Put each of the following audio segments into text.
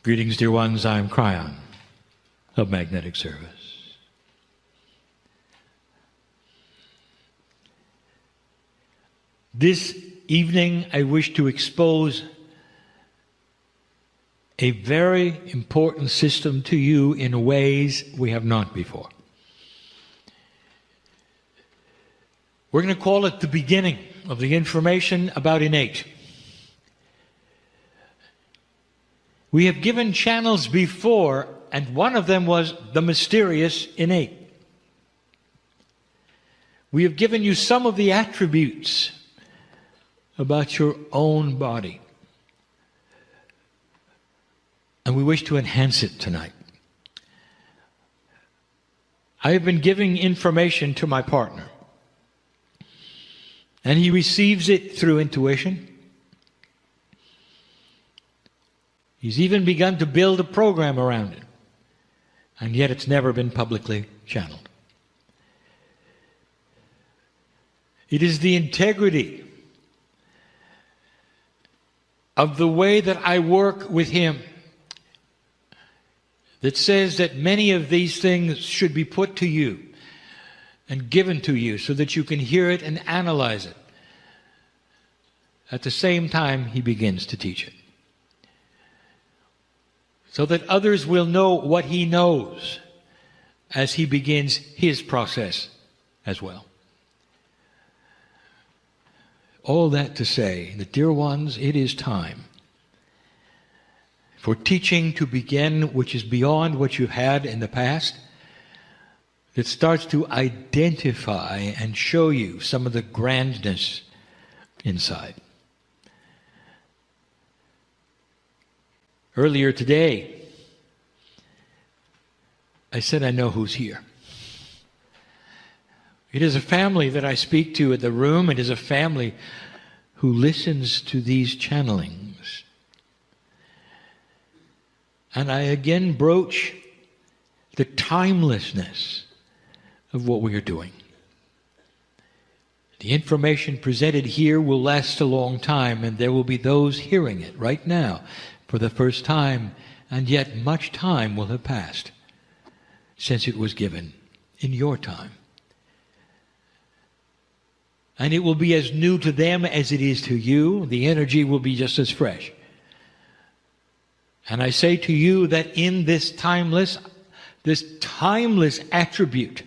Greetings, dear ones. I'm Kryon of Magnetic Service. This evening, I wish to expose a very important system to you in ways we have not before. We're going to call it the beginning of the information about innate. We have given channels before, and one of them was the mysterious innate. We have given you some of the attributes about your own body, and we wish to enhance it tonight. I have been giving information to my partner, and he receives it through intuition. He's even begun to build a program around it, and yet it's never been publicly channeled. It is the integrity of the way that I work with him that says that many of these things should be put to you and given to you so that you can hear it and analyze it. At the same time, he begins to teach it, so that others will know what he knows as he begins his process as well. All that to say that, dear ones, it is time for teaching to begin, which is beyond what you've had in the past. It starts to identify and show you some of the grandness inside. Earlier today, I said I know who's here. It is a family that I speak to in the room. It is a family who listens to these channelings. And I again broach the timelessness of what we are doing. The information presented here will last a long time, and there will be those hearing it right now for the first time, and yet much time will have passed since it was given in your time. And it will be as new to them as it is to you. The energy will be just as fresh. And I say to you that in this timeless attribute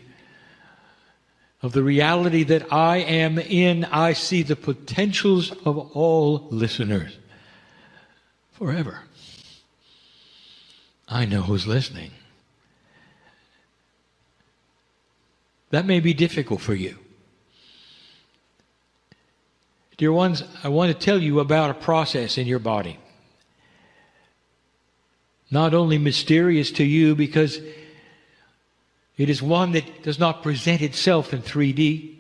of the reality that I am in, I see the potentials of all listeners forever. I know who's listening. That may be difficult for you. Dear ones, I want to tell you about a process in your body. Not only mysterious to you because it is one that does not present itself in 3D,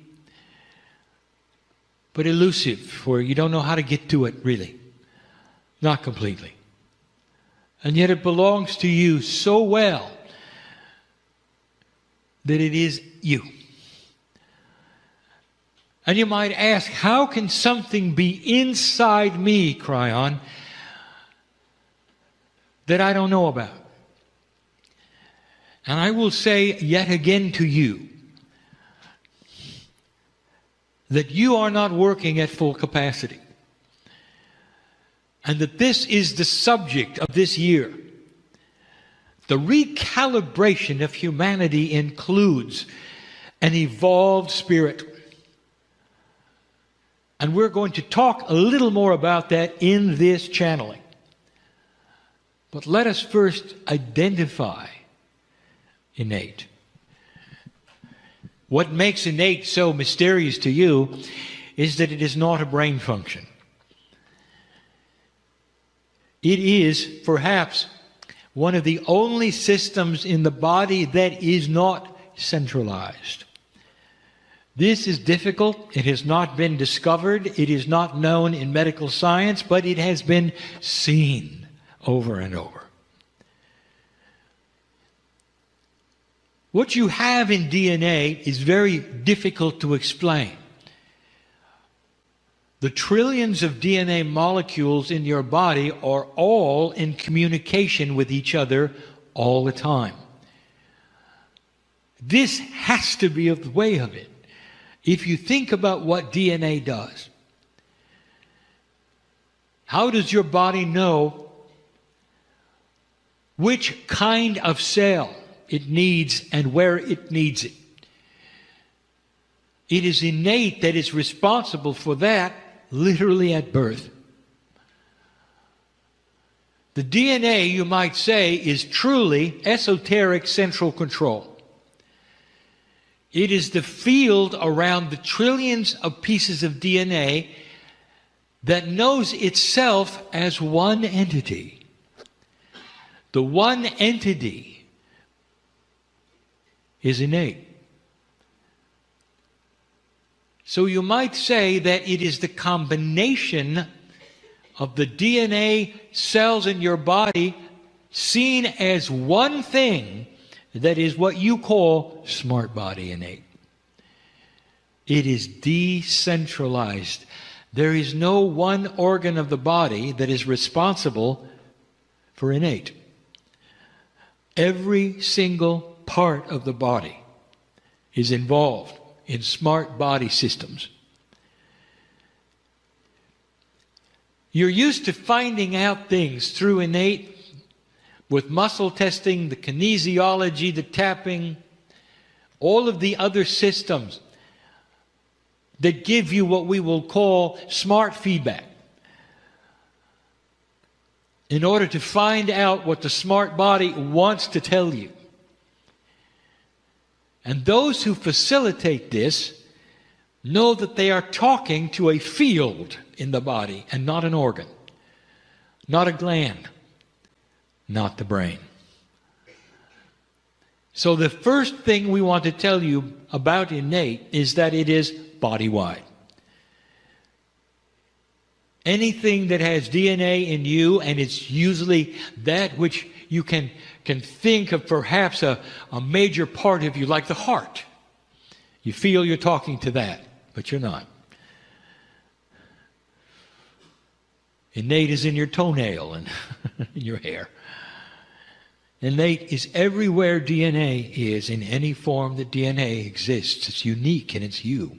but elusive, where you don't know how to get to it really. Not completely. And yet it belongs to you so well that it is you. And you might ask, how can something be inside me, Kryon, that I don't know about? And I will say yet again to you that you are not working at full capacity. And that this is the subject of this year. The recalibration of humanity includes an evolved spirit. And we're going to talk a little more about that in this channeling. But let us first identify innate. What makes innate so mysterious to you is that it is not a brain function. It is perhaps one of the only systems in the body that is not centralized. This is difficult. It has not been discovered. It is not known in medical science, but it has been seen over and over. What you have in DNA is very difficult to explain. The trillions of DNA molecules in your body are all in communication with each other all the time. This has to be the way of it. If you think about what DNA does, how does your body know which kind of cell it needs and where it needs it? It is innate that is responsible for that literally at birth. The DNA, you might say, is truly esoteric central control. It is the field around the trillions of pieces of DNA that knows itself as one entity. The one entity is innate. So you might say that it is the combination of the DNA cells in your body seen as one thing that is what you call smart body innate. It is decentralized. There is no one organ of the body that is responsible for innate. Every single part of the body is involved in smart body systems. You're used to finding out things through innate with muscle testing, the kinesiology, the tapping, all of the other systems that give you what we will call smart feedback. In order to find out what the smart body wants to tell you. And those who facilitate this know that they are talking to a field in the body and not an organ, not a gland, not the brain. So the first thing we want to tell you about innate is that it is body-wide. Anything that has DNA in you, and it's usually that which you can think of perhaps a major part of you, like the heart. You feel you're talking to that, but you're not. Innate is in your toenail and in your hair. Innate is everywhere DNA is, in any form that DNA exists. It's unique and it's you.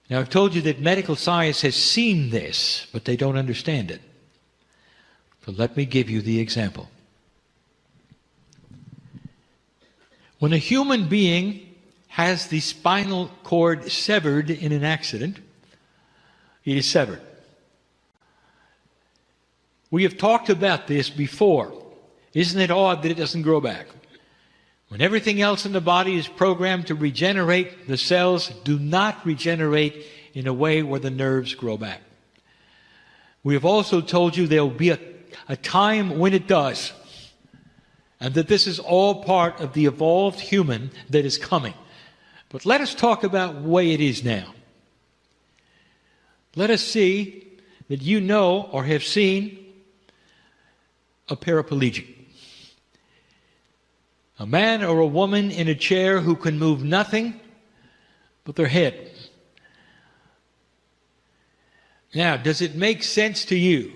Now, I've told you that medical science has seen this, but they don't understand it. So let me give you the example. When a human being has the spinal cord severed in an accident, it is severed. We have talked about this before. Isn't it odd that it doesn't grow back? When everything else in the body is programmed to regenerate, the cells do not regenerate in a way where the nerves grow back. We have also told you there will be a time when it does, and that this is all part of the evolved human that is coming. But let us talk about the way it is now. Let us see that you know or have seen a paraplegic. A man or a woman in a chair who can move nothing but their head. Now, does it make sense to you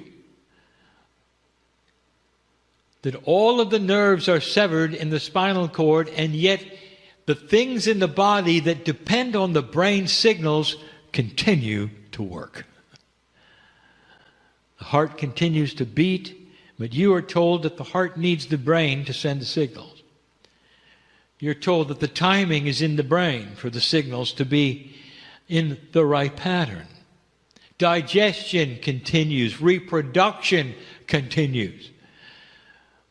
that all of the nerves are severed in the spinal cord, and yet the things in the body that depend on the brain signals continue to work? The heart continues to beat, but you are told that the heart needs the brain to send the signals. You're told that the timing is in the brain for the signals to be in the right pattern. Digestion continues. Reproduction continues.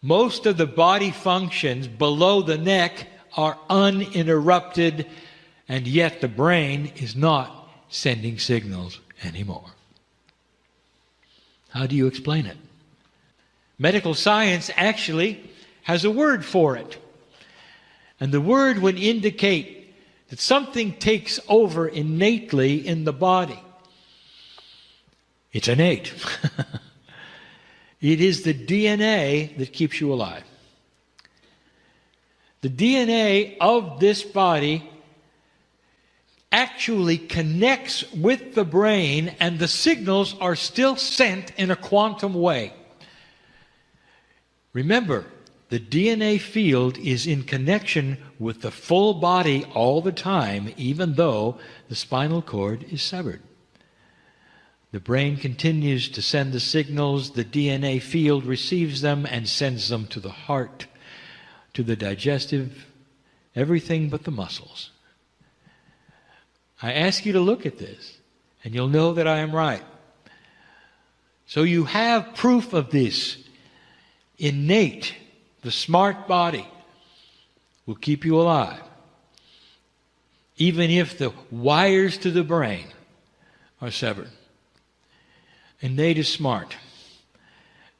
Most of the body functions below the neck are uninterrupted, and yet the brain is not sending signals anymore. How do you explain it? Medical science actually has a word for it. And the word would indicate that something takes over innately in the body. It's innate. It is the DNA that keeps you alive. The DNA of this body actually connects with the brain, and the signals are still sent in a quantum way. Remember, the DNA field is in connection with the full body all the time, even though the spinal cord is severed. The brain continues to send the signals, the DNA field receives them and sends them to the heart, to the digestive, everything but the muscles. I ask you to look at this, and you'll know that I am right. So you have proof of this. Innate, the smart body, will keep you alive, even if the wires to the brain are severed. Innate is smart.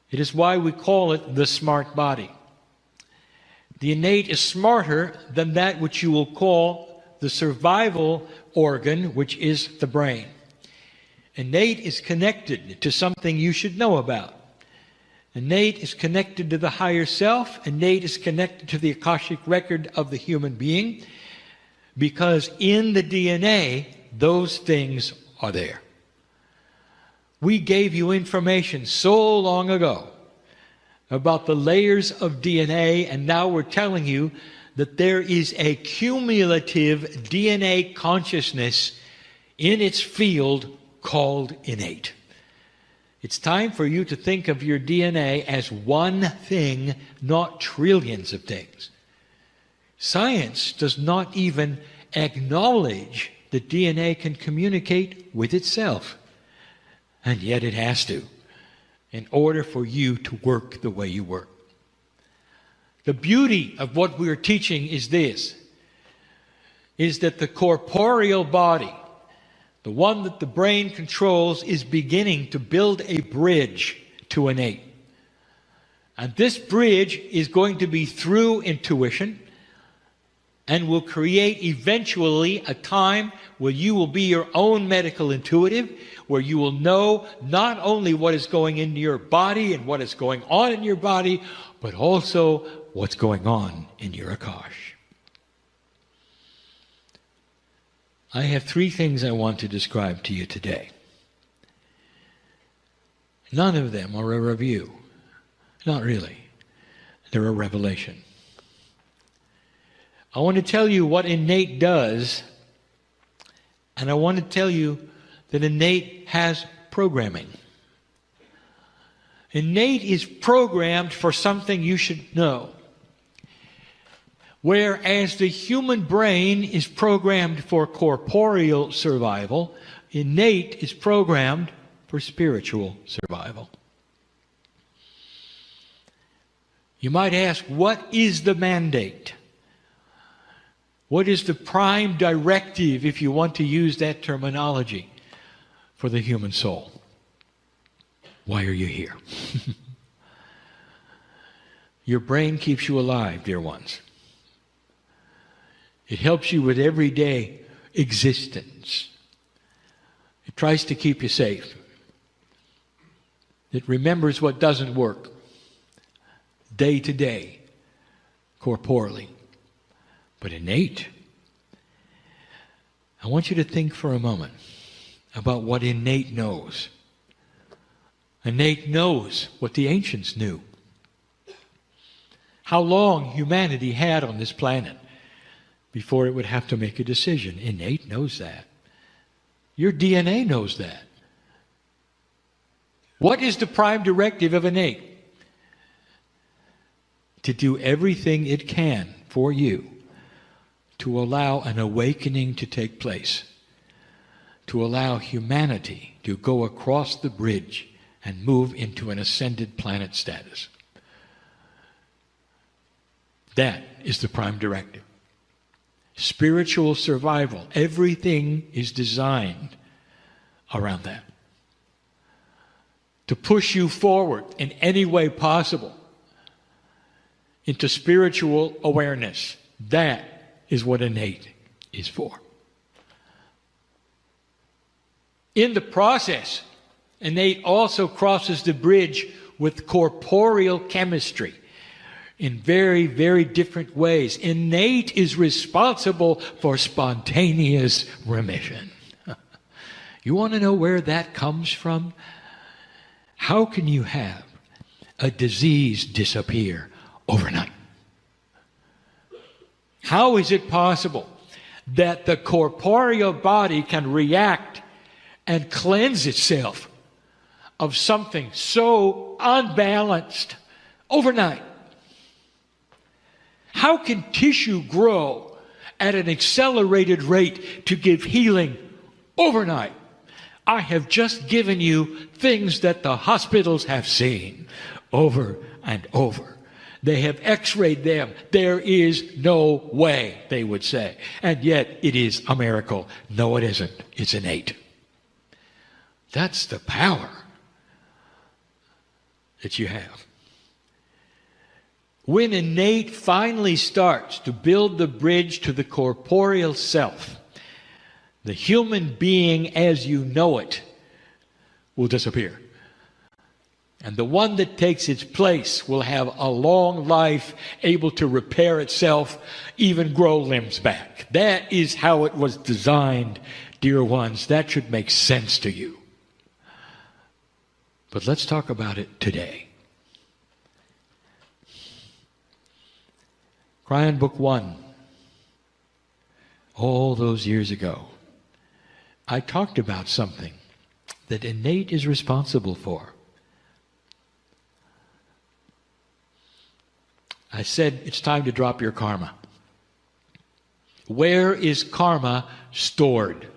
It is why we call it the smart body. The innate is smarter than that which you will call the survival organ, which is the brain. Innate is connected to something you should know about. Innate is connected to the higher self. Innate is connected to the Akashic record of the human being, because in the DNA, those things are there. We gave you information so long ago about the layers of DNA, and now we're telling you that there is a cumulative DNA consciousness in its field called innate. It's time for you to think of your DNA as one thing, not trillions of things. Science does not even acknowledge that DNA can communicate with itself. And yet it has to, in order for you to work the way you work. The beauty of what we're teaching is this, is that the corporeal body, the one that the brain controls, is beginning to build a bridge to innate. And this bridge is going to be through intuition, and will create eventually a time where you will be your own medical intuitive, where you will know not only what is going into your body and what is going on in your body, but also what's going on in your Akash. I have 3 things I want to describe to you today. None of them are a review. Not really. They're a revelation. I want to tell you what innate does, and I want to tell you that innate has programming. Innate is programmed for something you should know. Whereas the human brain is programmed for corporeal survival, innate is programmed for spiritual survival. You might ask, what is the mandate? What is the prime directive, if you want to use that terminology, for the human soul? Why are you here? Your brain keeps you alive, dear ones. It helps you with everyday existence. It tries to keep you safe. It remembers what doesn't work day to day, corporally. But innate, I want you to think for a moment about what innate knows. Innate knows what the ancients knew. How long humanity had on this planet before it would have to make a decision. Innate knows that. Your DNA knows that. What is the prime directive of innate? To do everything it can for you to allow an awakening to take place, to allow humanity to go across the bridge and move into an ascended planet status. That is the prime directive. Spiritual survival, everything is designed around that. To push you forward in any way possible into spiritual awareness. That is what innate is for. In the process, innate also crosses the bridge with corporeal chemistry. in very, very different ways. Innate is responsible for spontaneous remission. You want to know where that comes from? How can you have a disease disappear overnight? How is it possible that the corporeal body can react and cleanse itself of something so unbalanced overnight? How can tissue grow at an accelerated rate to give healing overnight? I have just given you things that the hospitals have seen over and over. They have x-rayed them. There is no way, they would say. And yet it is a miracle. No, it isn't. It's innate. That's the power that you have. When innate finally starts to build the bridge to the corporeal self, the human being as you know it will disappear. And the one that takes its place will have a long life, able to repair itself, even grow limbs back. That is how it was designed, dear ones. That should make sense to you. But let's talk about it today. Kryon Book 1. All those years ago, I talked about something that innate is responsible for. I said it's time to drop your karma. Where is karma stored?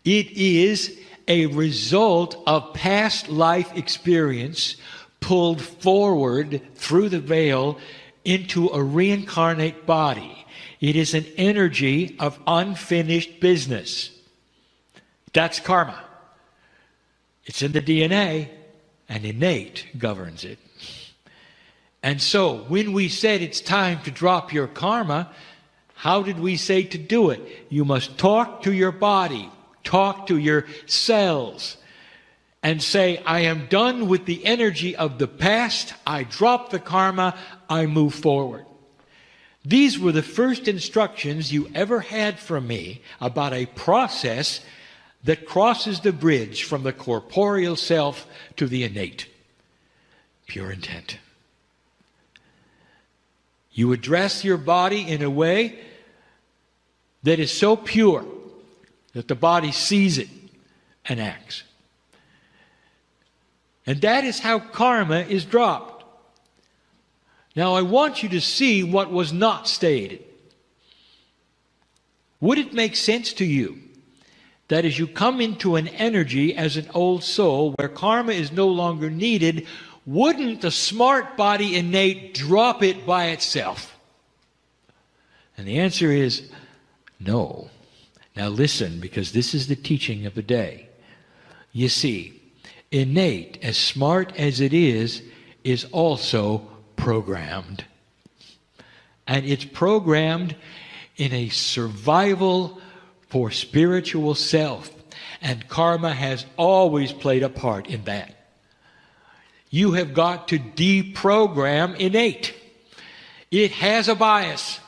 It is a result of past life experience pulled forward through the veil into a reincarnate body. It is an energy of unfinished business. That's karma. It's in the DNA, and innate governs it. And so, when we said it's time to drop your karma, how did we say to do it? You must talk to your body, talk to your cells, and say, I am done with the energy of the past, I drop the karma, I move forward. These were the first instructions you ever had from me about a process that crosses the bridge from the corporeal self to the innate. Pure intent. You address your body in a way that is so pure that the body sees it and acts. And that is how karma is dropped. Now I want you to see what was not stated. Would it make sense to you that as you come into an energy as an old soul where karma is no longer needed, wouldn't the smart body innate drop it by itself? And the answer is no. Now listen, because this is the teaching of the day. You see, innate, as smart as it is also programmed. And it's programmed in a survival for spiritual self. And karma has always played a part in that. You have got to deprogram innate. It has a bias.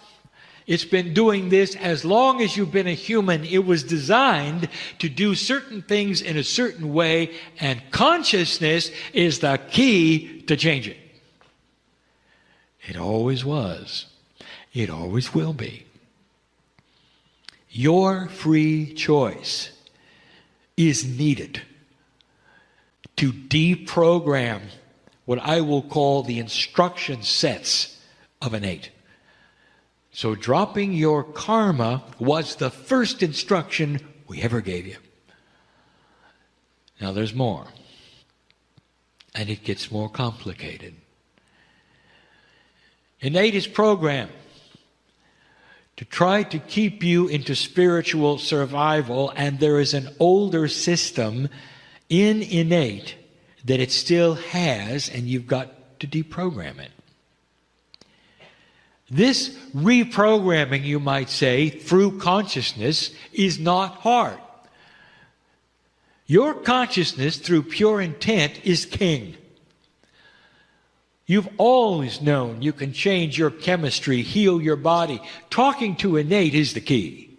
It's been doing this as long as you've been a human. It was designed to do certain things in a certain way, and consciousness is the key to change it. It always was. It always will be. Your free choice is needed to deprogram what I will call the instruction sets of innate. So dropping your karma was the first instruction we ever gave you. Now there's more. And it gets more complicated. Innate is programmed to try to keep you into spiritual survival, and there is an older system in innate that it still has, and you've got to deprogram it. This reprogramming, you might say, through consciousness is not hard. Your consciousness, through pure intent, is king. You've always known you can change your chemistry, heal your body. Talking to innate is the key.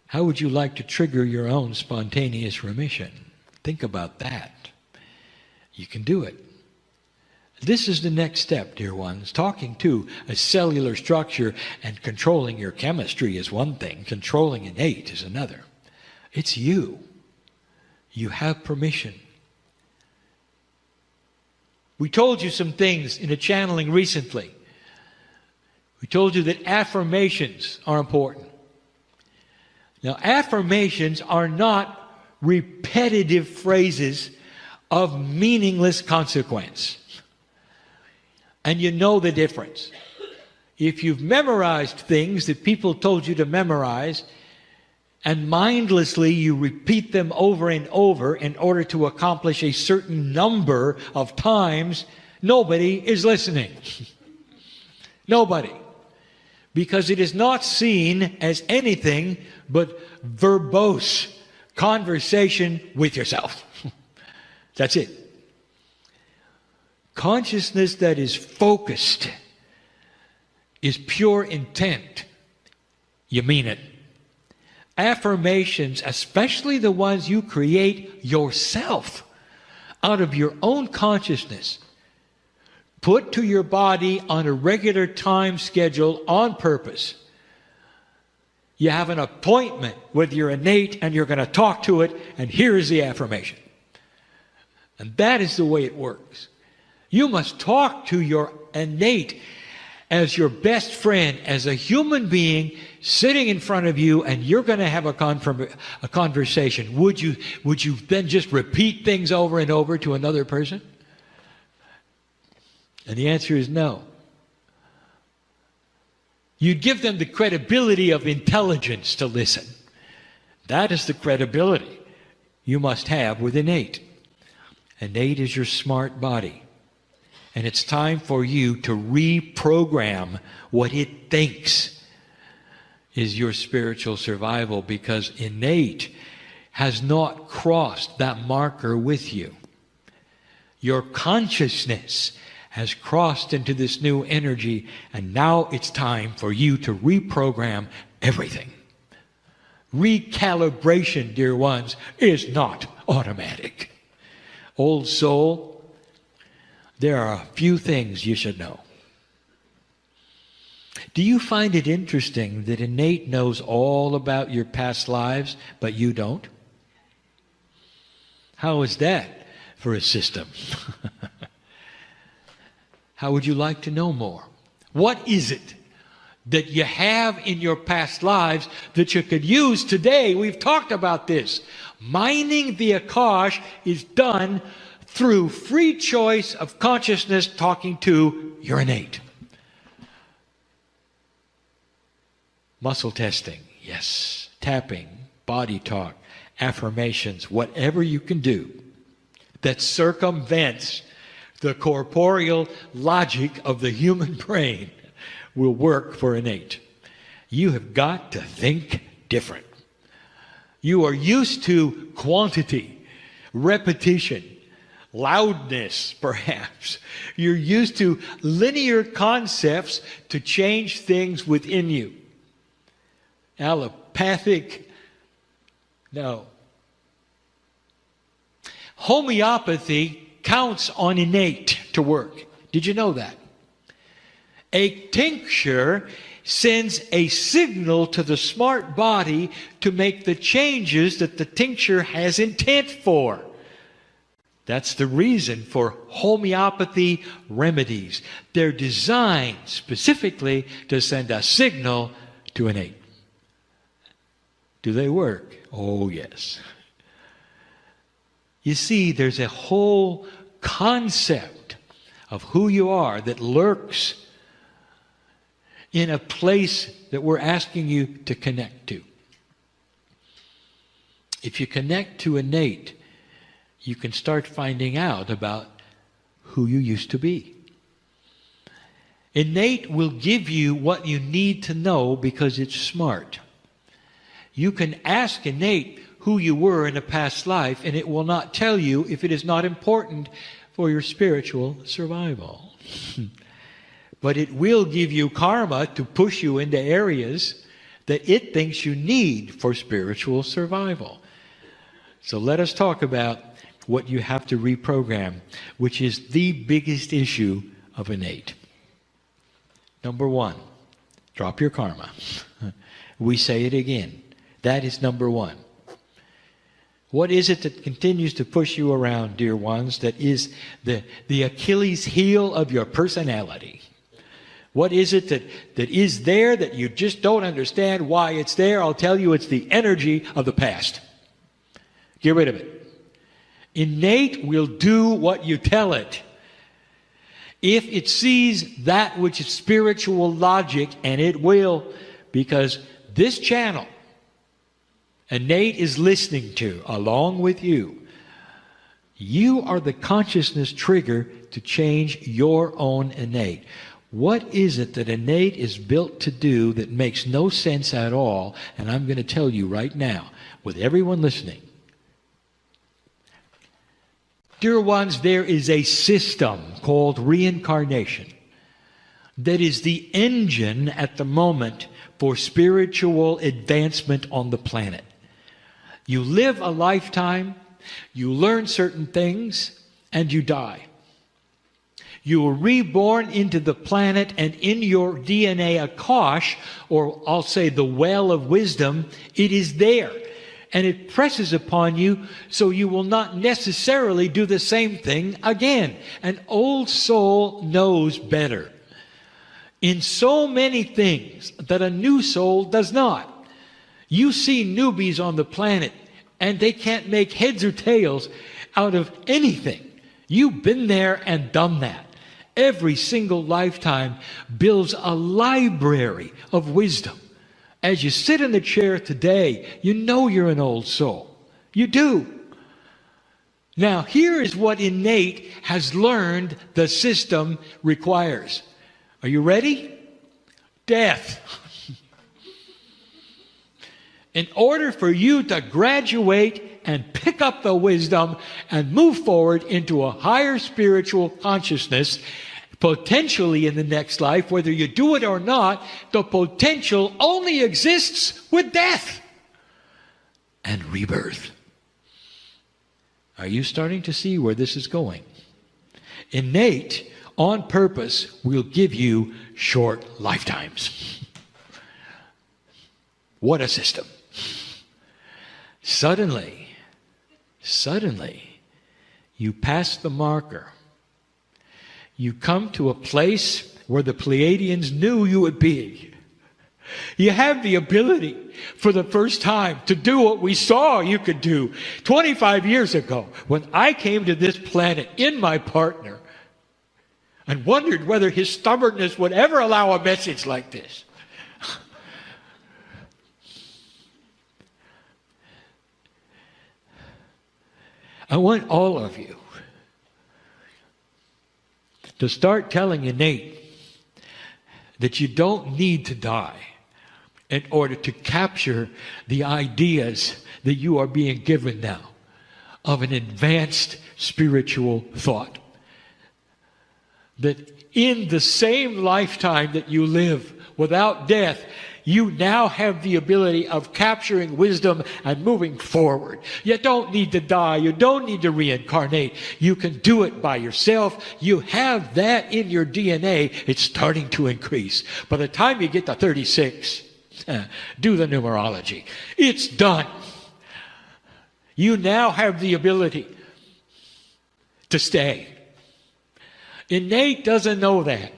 How would you like to trigger your own spontaneous remission? Think about that. You can do it. This is the next step, dear ones. Talking to a cellular structure and controlling your chemistry is one thing. Controlling innate is another. It's you. You have permission. We told you some things in a channeling recently. We told you that affirmations are important. Now, affirmations are not repetitive phrases of meaningless consequence. And you know the difference. If you've memorized things that people told you to memorize, and mindlessly you repeat them over and over in order to accomplish a certain number of times, nobody is listening. Nobody. Because it is not seen as anything but verbose conversation with yourself. That's it. Consciousness that is focused is pure intent. You mean it. Affirmations, especially the ones you create yourself out of your own consciousness, put to your body on a regular time schedule on purpose. You have an appointment with your innate and you're going to talk to it, and here is the affirmation. And that is the way it works. You must talk to your innate as your best friend, as a human being sitting in front of you, and you're going to have a conversation. Would you then just repeat things over and over to another person? And the answer is no. You'd give them the credibility of intelligence to listen. That is the credibility you must have with innate. Innate is your smart body. And it's time for you to reprogram what it thinks is your spiritual survival, because innate has not crossed that marker with you. Your consciousness has crossed into this new energy, and now it's time for you to reprogram everything. Recalibration, dear ones, is not automatic. Old soul, there are a few things you should know. Do you find it interesting that innate knows all about your past lives, but you don't? How is that for a system? How would you like to know more? What is it that you have in your past lives that you could use today? We've talked about this. Mining the Akash is done through free choice of consciousness talking to your innate. Muscle testing, yes. Tapping, body talk, affirmations, whatever you can do that circumvents the corporeal logic of the human brain will work for innate. You have got to think different. You are used to quantity, repetition, loudness, perhaps. You're used to linear concepts to change things within you. Allopathic, no. Homeopathy counts on innate to work. Did you know that? A tincture sends a signal to the smart body to make the changes that the tincture has intent for. That's the reason for homeopathy remedies. They're designed specifically to send a signal to innate. Do they work? Oh, yes. You see, there's a whole concept of who you are that lurks in a place that we're asking you to connect to. If you connect to innate, you can start finding out about who you used to be. Innate will give you what you need to know because it's smart. You can ask innate who you were in a past life, and it will not tell you if it is not important for your spiritual survival. But it will give you karma to push you into areas that it thinks you need for spiritual survival. So let us talk about what you have to reprogram, which is the biggest issue of innate. Number one, drop your karma. We say it again. That is number one. What is it that continues to push you around, dear ones, that is the Achilles heel of your personality? What is it that is there that you just don't understand why it's there? I'll tell you, it's the energy of the past. Get rid of it. Innate will do what you tell it. If it sees that which is spiritual logic, and it will, because this channel, innate is listening to, along with you. You are the consciousness trigger to change your own innate. What is it that innate is built to do that makes no sense at all? And I'm going to tell you right now, with everyone listening. Dear ones, there is a system called reincarnation that is the engine at the moment for spiritual advancement on the planet. You live a lifetime, you learn certain things, and you die. You are reborn into the planet, and in your DNA, Akash, or I'll say the well of wisdom, it is there. And it presses upon you, so you will not necessarily do the same thing again. An old soul knows better in so many things that a new soul does not. You see newbies on the planet, and they can't make heads or tails out of anything. You've been there and done that. Every single lifetime builds a library of wisdom. As you sit in the chair today, you know you're an old soul. You do. Now, here is what innate has learned the system requires. Are you ready? Death. In order for you to graduate and pick up the wisdom and move forward into a higher spiritual consciousness, potentially in the next life, whether you do it or not, the potential only exists with death and rebirth. Are you starting to see where this is going? Innate, on purpose, will give you short lifetimes. What a system. Suddenly, you pass the marker. You come to a place where the Pleiadians knew you would be. You have the ability for the first time to do what we saw you could do 25 years ago when I came to this planet in my partner and wondered whether his stubbornness would ever allow a message like this. I want all of you to start telling innate that you don't need to die in order to capture the ideas that you are being given now of an advanced spiritual thought. That in the same lifetime that you live without death, you now have the ability of capturing wisdom and moving forward. You don't need to die. You don't need to reincarnate. You can do it by yourself. You have that in your DNA. It's starting to increase. By the time you get to 36, do the numerology. It's done. You now have the ability to stay. Innate doesn't know that.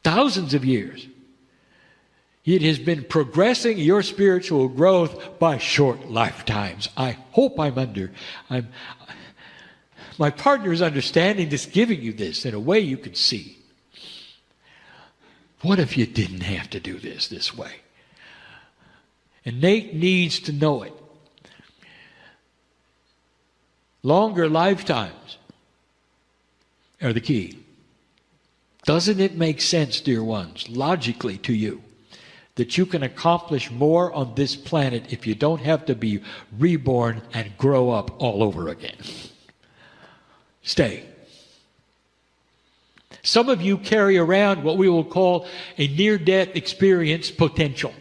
Thousands of years. It has been progressing your spiritual growth by short lifetimes. I hope my partner is understanding this, giving you this in a way you can see. What if you didn't have to do this way? Innate needs to know it. Longer lifetimes are the key. Doesn't it make sense, dear ones, logically to you, that you can accomplish more on this planet if you don't have to be reborn and grow up all over again? Stay. Some of you carry around what we will call a near-death experience potential.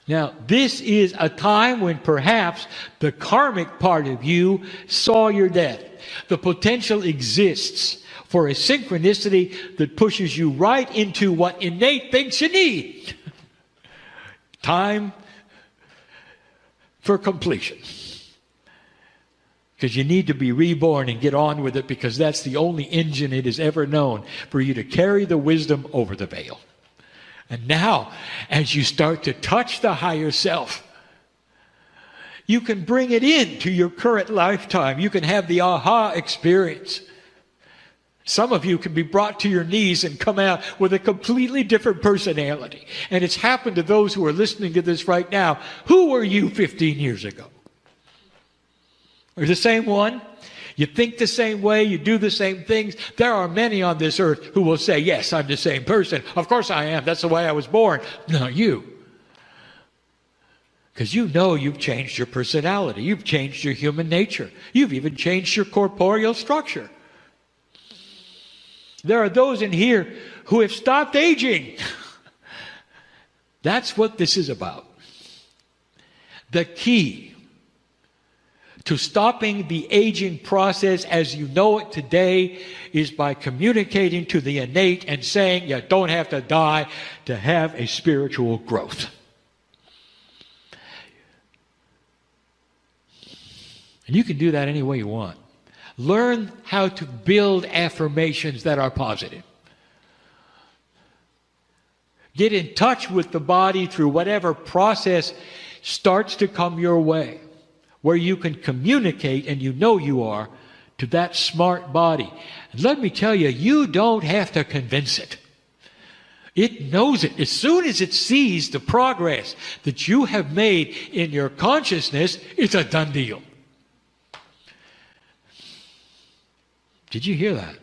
Now, this is a time when perhaps the karmic part of you saw your death. The potential exists for a synchronicity that pushes you right into what innate thinks you need. Time for completion. Because you need to be reborn and get on with it, because that's the only engine it has ever known for you to carry the wisdom over the veil. And now, as you start to touch the higher self, you can bring it into your current lifetime. You can have the aha experience. Some of you can be brought to your knees and come out with a completely different personality. And it's happened to those who are listening to this right now. Who were you 15 years ago? Are you the same one? You think the same way, you do the same things. There are many on this earth who will say, yes, I'm the same person. Of course I am. That's the way I was born. Not you. Because you know you've changed your personality. You've changed your human nature. You've even changed your corporeal structure. There are those in here who have stopped aging. That's what this is about. The key to stopping the aging process as you know it today is by communicating to the innate and saying you don't have to die to have a spiritual growth. And you can do that any way you want. Learn how to build affirmations that are positive. Get in touch with the body through whatever process starts to come your way, where you can communicate, and you know you are, to that smart body. And let me tell you, you don't have to convince it. It knows it. As soon as it sees the progress that you have made in your consciousness, it's a done deal. Did you hear that?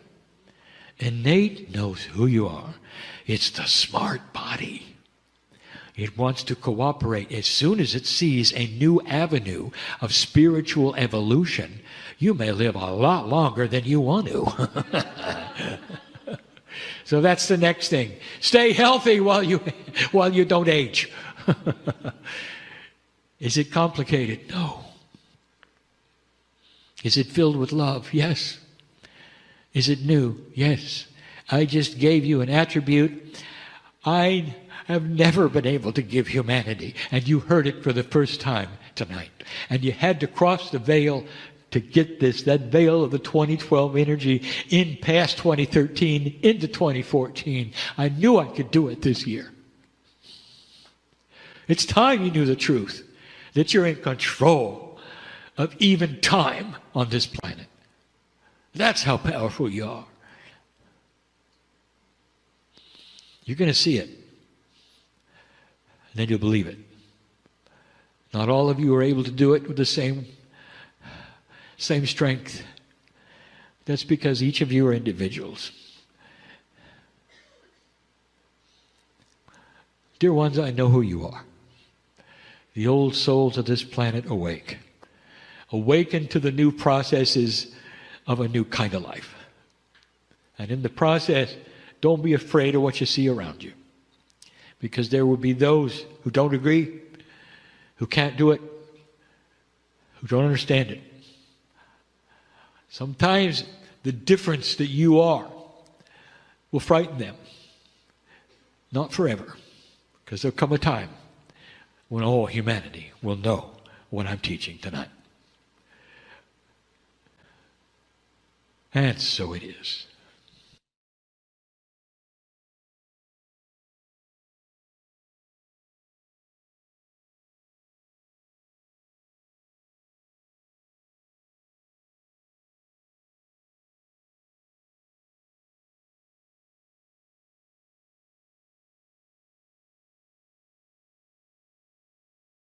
Innate knows who you are. It's the smart body. It wants to cooperate. As soon as it sees a new avenue of spiritual evolution, you may live a lot longer than you want to. So that's the next thing. Stay healthy while you don't age. Is it complicated? No. Is it filled with love? Yes. Is it new? Yes. I just gave you an attribute I have never been able to give humanity, and you heard it for the first time tonight. And you had to cross the veil to get this, that veil of the 2012 energy in past 2013 into 2014. I knew I could do it this year. It's time you knew the truth, that you're in control of even time on this planet. That's how powerful you are. You're going to see it. And then you'll believe it. Not all of you are able to do it with the same strength. That's because each of you are individuals. Dear ones, I know who you are. The old souls of this planet awake. Awaken to the new processes of a new kind of life. And in the process, don't be afraid of what you see around you. Because there will be those who don't agree, who can't do it, who don't understand it. Sometimes the difference that you are will frighten them. Not forever. Because there'll come a time when all humanity will know what I'm teaching tonight. And so it is.